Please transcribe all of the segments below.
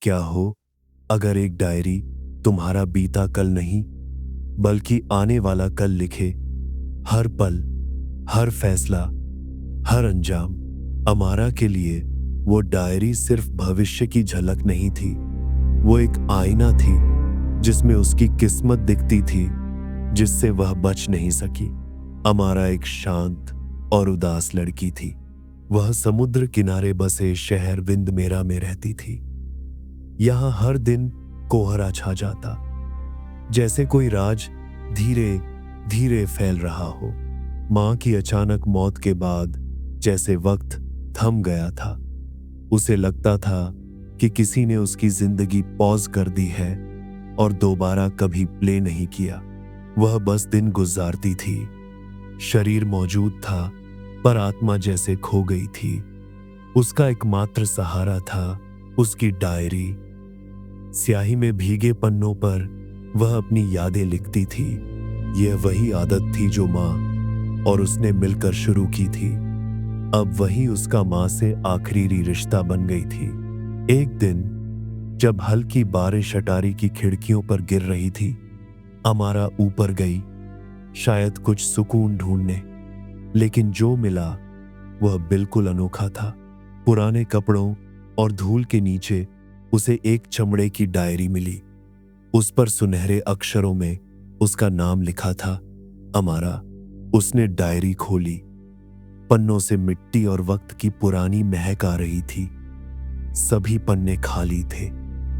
क्या हो अगर एक डायरी तुम्हारा बीता कल नहीं बल्कि आने वाला कल लिखे? हर पल, हर फैसला, हर अंजाम। अमारा के लिए वो डायरी सिर्फ भविष्य की झलक नहीं थी, वो एक आईना थी जिसमें उसकी किस्मत दिखती थी, जिससे वह बच नहीं सकी। अमारा एक शांत और उदास लड़की थी। वह समुद्र किनारे बसे शहर विंडमेरा में रहती थी। यहां हर दिन कोहरा छा जाता, जैसे कोई राज धीरे धीरे फैल रहा हो। मां की अचानक मौत के बाद जैसे वक्त थम गया था। उसे लगता था कि किसी ने उसकी जिंदगी पॉज कर दी है और दोबारा कभी प्ले नहीं किया। वह बस दिन गुजारती थी। शरीर मौजूद था पर आत्मा जैसे खो गई थी। उसका एकमात्र सहारा था उसकी डायरी। स्याही में भीगे पन्नों पर वह अपनी यादें लिखती थी। यह वही आदत थी जो माँ और उसने मिलकर शुरू की थी। अब वही उसका माँ से आखिरी रिश्ता बन गई थी। एक दिन जब हल्की बारिश अटारी की खिड़कियों पर गिर रही थी, अमारा ऊपर गई, शायद कुछ सुकून ढूंढने। लेकिन जो मिला वह बिल्कुल अनोखा था। पुराने कपड़ों और धूल के नीचे उसे एक चमड़े की डायरी मिली। उस पर सुनहरे अक्षरों में उसका नाम लिखा था, अमारा। उसने डायरी खोली। पन्नों से मिट्टी और वक्त की पुरानी महक आ रही थी। सभी पन्ने खाली थे।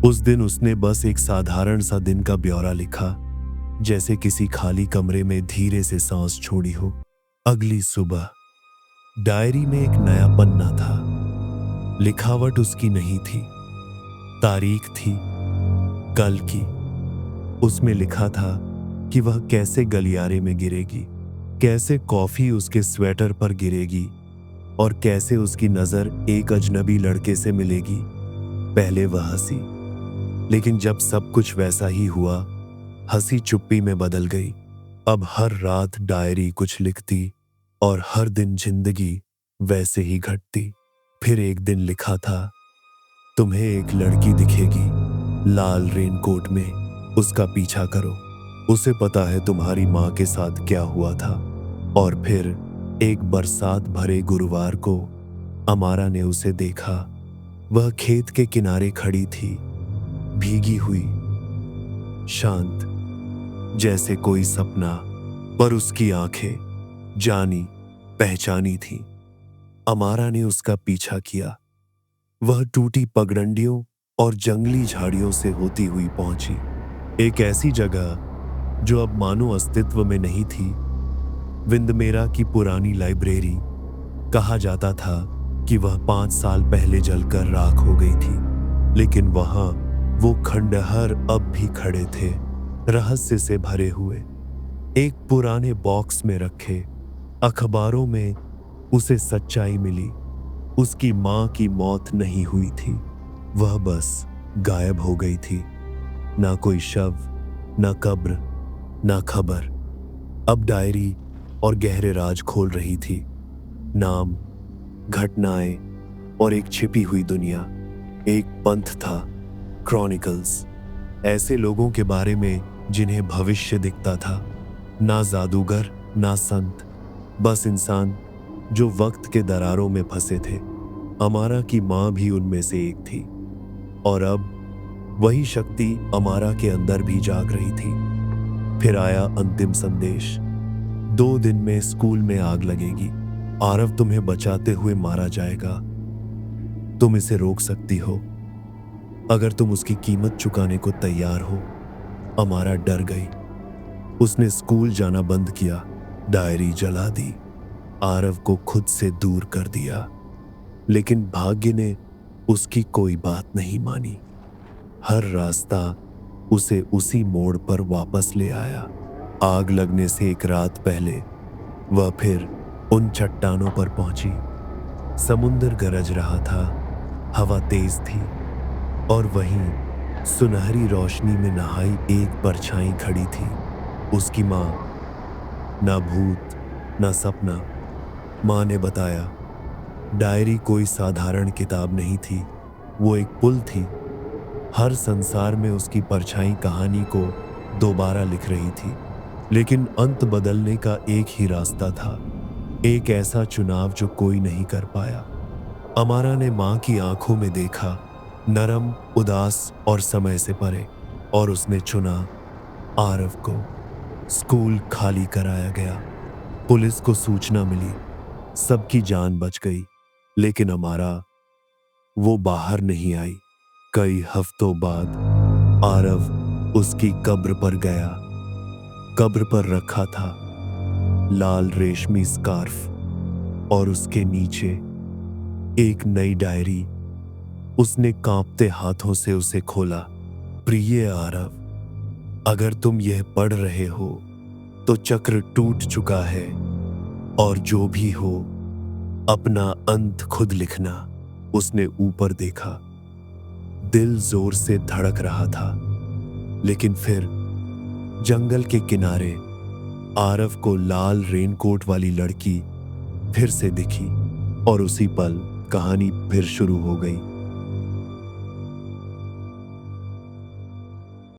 उस दिन उसने बस एक साधारण सा दिन का ब्यौरा लिखा, जैसे किसी खाली कमरे में धीरे से सांस छोड़ी हो। अगली सुबह डायरी में एक नया पन्ना था। लिखावट उसकी नहीं थी, तारीख थी, कल की। उसमें लिखा था कि वह कैसे गलियारे में गिरेगी, कैसे कॉफी उसके स्वेटर पर गिरेगी और कैसे उसकी नजर एक अजनबी लड़के से मिलेगी। पहले वह हंसी, लेकिन जब सब कुछ वैसा ही हुआ, हंसी चुप्पी में बदल गई। अब हर रात डायरी कुछ लिखती और हर दिन जिंदगी वैसे ही घटती। फिर एक दिन लिखा था, तुम्हें एक लड़की दिखेगी लाल रेनकोट में, उसका पीछा करो, उसे पता है तुम्हारी माँ के साथ क्या हुआ था। और फिर एक बरसात भरे गुरुवार को अमारा ने उसे देखा। वह खेत के किनारे खड़ी थी, भीगी हुई, शांत, जैसे कोई सपना, पर उसकी आंखें जानी पहचानी थी। अमारा ने उसका पीछा किया। वह टूटी पगडंडियों और जंगली झाड़ियों से होती हुई पहुंची एक ऐसी जगह जो अब मानो अस्तित्व में नहीं थी। विंडमेरा की पुरानी लाइब्रेरी। कहा जाता था कि वह 5 साल पहले जलकर राख हो गई थी, लेकिन वहां वो खंडहर अब भी खड़े थे, रहस्य से भरे हुए। एक पुराने बॉक्स में रखे अखबारों में उसे सच्चाई मिली। उसकी मां की मौत नहीं हुई थी, वह बस गायब हो गई थी। ना कोई शव, ना कब्र, ना खबर। अब डायरी और गहरे राज खोल रही थी। नाम, घटनाएं और एक छिपी हुई दुनिया। एक पंथ था, क्रॉनिकल्स, ऐसे लोगों के बारे में जिन्हें भविष्य दिखता था। ना जादूगर, ना संत, बस इंसान जो वक्त के दरारों में फंसे थे। अमारा की मां भी उनमें से एक थी, और अब वही शक्ति अमारा के अंदर भी जाग रही थी। फिर आया अंतिम संदेश, 2 दिन में स्कूल में आग लगेगी, आरव तुम्हें बचाते हुए मारा जाएगा। तुम इसे रोक सकती हो अगर तुम उसकी कीमत चुकाने को तैयार हो। अमारा डर गई। उसने स्कूल जाना बंद किया, डायरी जला दी, आरव को खुद से दूर कर दिया। लेकिन भाग्य ने उसकी कोई बात नहीं मानी। हर रास्ता उसे उसी मोड़ पर वापस ले आया। आग लगने से एक रात पहले वह फिर उन चट्टानों पर पहुंची। समुंदर गरज रहा था, हवा तेज थी, और वहीं सुनहरी रोशनी में नहाई एक परछाई खड़ी थी, उसकी मां। ना भूत, ना सपना। मां ने बताया, डायरी कोई साधारण किताब नहीं थी, वो एक पुल थी हर संसार में उसकी परछाई कहानी को दोबारा लिख रही थी। लेकिन अंत बदलने का एक ही रास्ता था, एक ऐसा चुनाव जो कोई नहीं कर पाया। अमारा ने मां की आंखों में देखा, नरम, उदास और समय से परे, और उसने चुना आरव को। स्कूल खाली कराया गया, पुलिस को सूचना मिली, सबकी जान बच गई, लेकिन अमारा, वो बाहर नहीं आई। कई हफ्तों बाद आरव उसकी कब्र पर गया। कब्र पर रखा था लाल रेशमी स्कार्फ और उसके नीचे एक नई डायरी। उसने कांपते हाथों से उसे खोला। प्रिय आरव, अगर तुम यह पढ़ रहे हो तो चक्र टूट चुका है, और जो भी हो अपना अंत खुद लिखना। उसने ऊपर देखा, दिल जोर से धड़क रहा था। लेकिन फिर जंगल के किनारे आरव को लाल रेनकोट वाली लड़की फिर से दिखी, और उसी पल कहानी फिर शुरू हो गई।